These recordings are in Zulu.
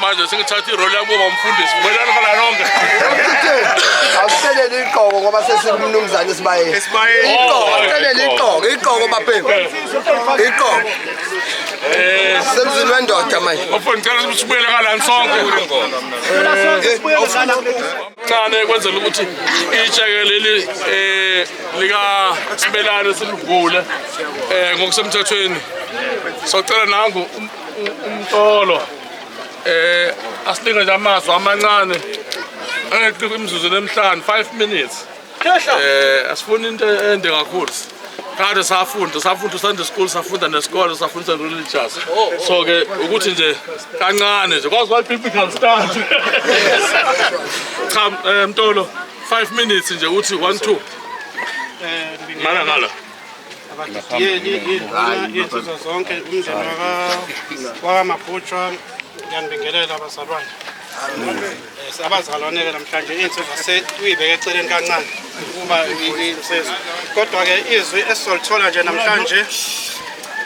Manje sengithatha irole yabo bamfundisi ubelana kala lonke awuselele iqoko ngoba sesimnumzane Sibayeni iqoko awuselele iqoko bapembu iqoko semzini wendoda manje bafuna ngicela sibuyele kala sonke ncane kwenzela ukuthi ijeke leli lika Sibelane silivule ngokusemthethweni socela nangu umtolo asilinga nje amazwi amancane angeqika imizuzu emihlanu 5 minutes asifuna into ende kakhulu kade safunda Sunday school safunda nesikole safunda religious so ke ukuthi nje kancane nje kwazi what people can start cha mtolo 5 minutes nje uthi 1 2 mana ngala yethu zonke umndeni wakamabhutshwa ngiyanibingelela abazalwane abazalwane namhlanje insizwa setuyibeke eceleni kancane ukuba insizwa kodwa ke izwi esizolithola nje namhlanje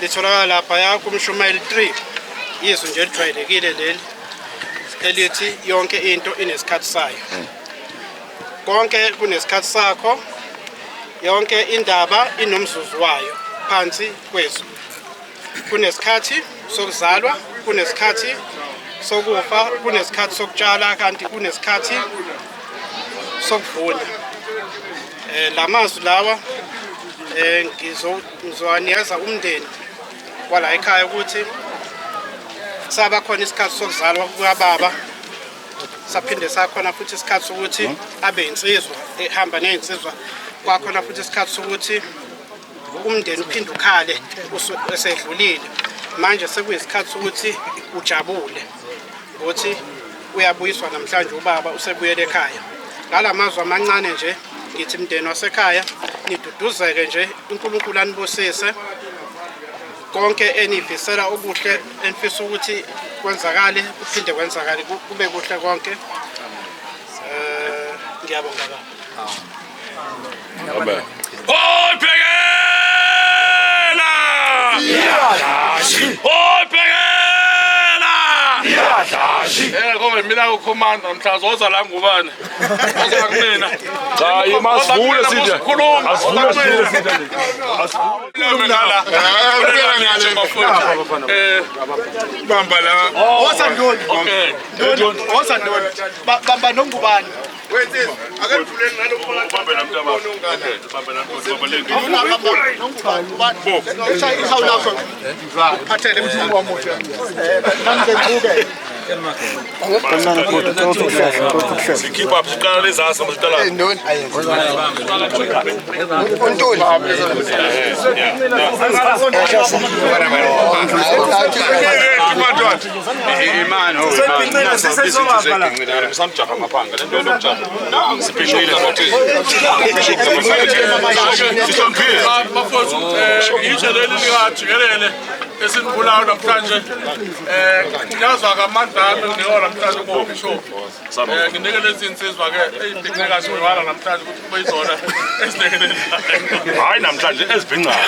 litholakala lapha kumshumayeli 3 izwi nje lijwayelekile leli elithi yonke into inesikhathi sayo konke kunesikhathi sakho yonke indaba inomzuzu wayo phansi kwezwi kunesikhathi sokuzalwa kunesikhathi sokufa kunesikhathi sokutshala kanti kunesikhathi sokuvuna lamazwi lawa ngizowanikeza umndeni wala ekhaya ukuthi saba khona isikhathi sokuzalwa kukaBaba saphinde sakhona futhi isikhathi sokuthi abe insizwa ehamba nezinsizwa kwakhona futhi isikhathi sokuthi umndeni uphinde ukhale usedlulile manje sekuyisikhathi sokuthi ujabule ukuthi uyabuyiswa namhlanje uBaba usebuyele ekhaya ngalamazwi amancane nje ngithi mndeni wasekhaya niduduzeke nje uNkulunkulu anibusise konke enifisela okuhle enfisa ukuthi kwenzakale kuphinde kwenzakale kube kuhle konke ngiyabonga baba hoy Pegela iyadashi hoy Pegela iyadashi Konke mina ukhomanda namhlanje oza la ngubani? Oza kumina. Cha, imasivule sithe. Asivule sithe. Bamba la. Osandoni. Okay. Osandoni. Bamba nongubani. Akadluleni ngalo khona bamba namntaba. Okay, bamba namntaba keep up siqala lezasa masiqala. Ndoni. Itsheleli likajikelele esinibulayo namhlanje ngiyazwa kamandla ami ngiyona namhlanje kubishop nginikele izinsizwa ke eyibhincekazi wala namhlanje ukuthi kube yizona ezinekelelayo Hayi namhlanje ezibhincayo.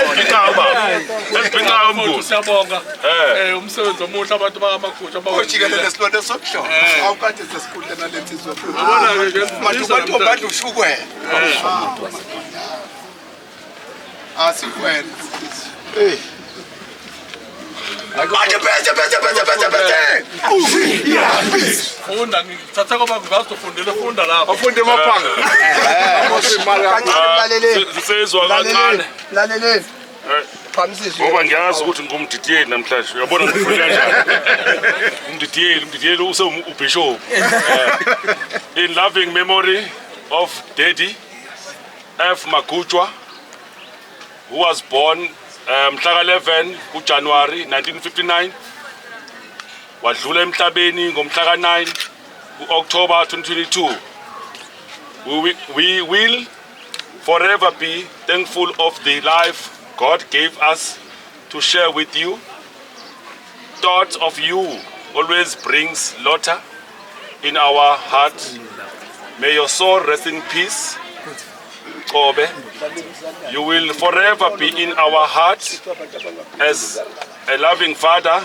Ezibhincayo baba. Ezibhincayo umbuzo. siyabonga umsebenzi omuhle abantu bakamakhutsha Jikelele silonde sokusho. Awukade sesikhule nalensizwa. abona Bantu ushukwe. Asikwena. funda ngithatha kwaba ngazofundela funda lapha Afunde maphanga. Sisezwa kancane. Laleleni. Phamisiswe. Ngoba ngiyazi ukuthi ngumdidiyeli namhlanje. Uyabona ngifunda kanjani? Umdidiyeli ubishop. In loving memory of Daddy F Makutwa, who was born mhla 11 kuJanuary 1959, wadlula emhlabeni ngomhla 9 kuOctober 2022. We will forever be thankful of the life God gave us to share with you. Thoughts of you always brings laughter in our heart. May your soul rest in peace. Kobe, you will forever be in our heart as a loving father,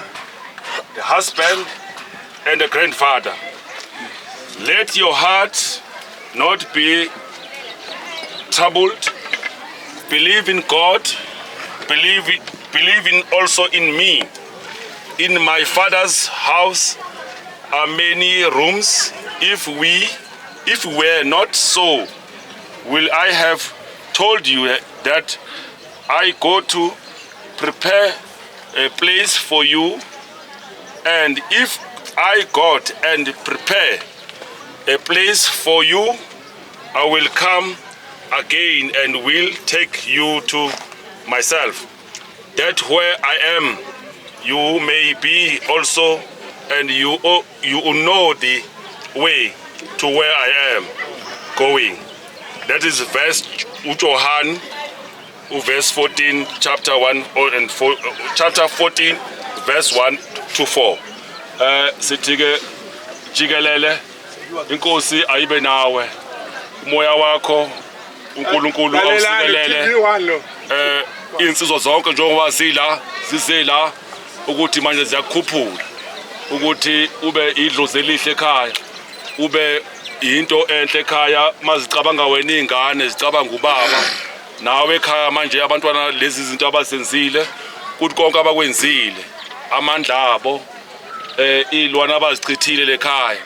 a husband, and a grandfather. Let your heart not be troubled. Believe in God. Believe in also in me. In my Father's house are many rooms. If were not so, will I have told you that I go to prepare a place for you? And if I got and prepare a place for you, I will come again and will take you to myself, that where I am, you may be also, and you know the way to where I am going. That is verse John, verse 14, chapter 1 and 4, chapter 14, verse 1 to 4. Sithi-ke jikelele inkosi ayibe nawe umoya wakho uNkulunkulu awusikelele insizwa zonke njengoba zizela ukuthi manje ziyakhuphula ukuthi ube idlozi elihle ekhaya ube into enhle ekhaya mazicabanga wena izingane zicabanga ubaba nawe ekhaya manje abantwana lezi zinto abazenzile ukuthi konke abakwenzile amandla abo ilwana abazichithile lekhaya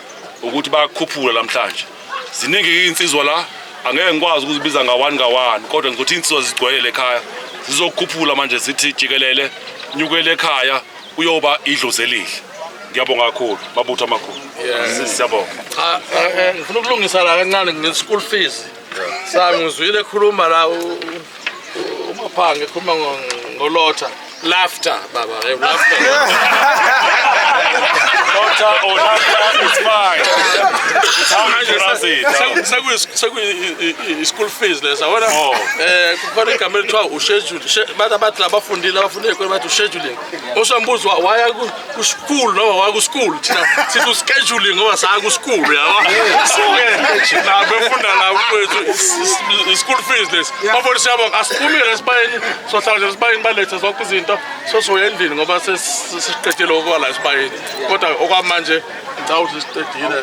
ukuthi bayakhuphula namhlanje ziningi insizwa la angeke ngikwazi ukuzibiza ngawani kodwa ngizothi insizwa zigcwele ekhaya zizokhuphula manje sithi jikelele nyukele ekhaya uyoba idlozi elihle. Ngiyabonga kakhulu mabutho amakhulu. Siyabonga. Ngifuna ukulungisa la kancane nge-school fees. Ngizwile ekhuluma la uMaphanga ekhuluma ngolotha laughter baba laughter. Doctor or doctor, it's fine. It's how much you run it. School fees lesa wona kukhona igama elithiwa uschedule bathi abathi labafundile kweni bathi uscheduling osambuzwa waya ku school noma waya ku school thina sithi scheduling ngoba saya ku school yaba so ke na befunda la kwethu school fees lesa bafundisa siyabonga asiphumi esibayeni so hlala esibayeni balethe zonke izinto so soyendlini ngoba sesiqedile okwala esibayeni kodwa okwamanje ngicabanga siqedile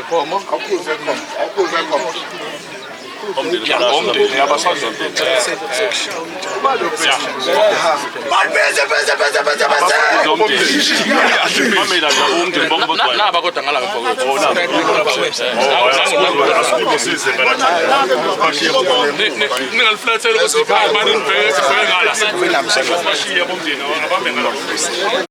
khomo naba kodwa ngala ningaliflathela ukuthi ngala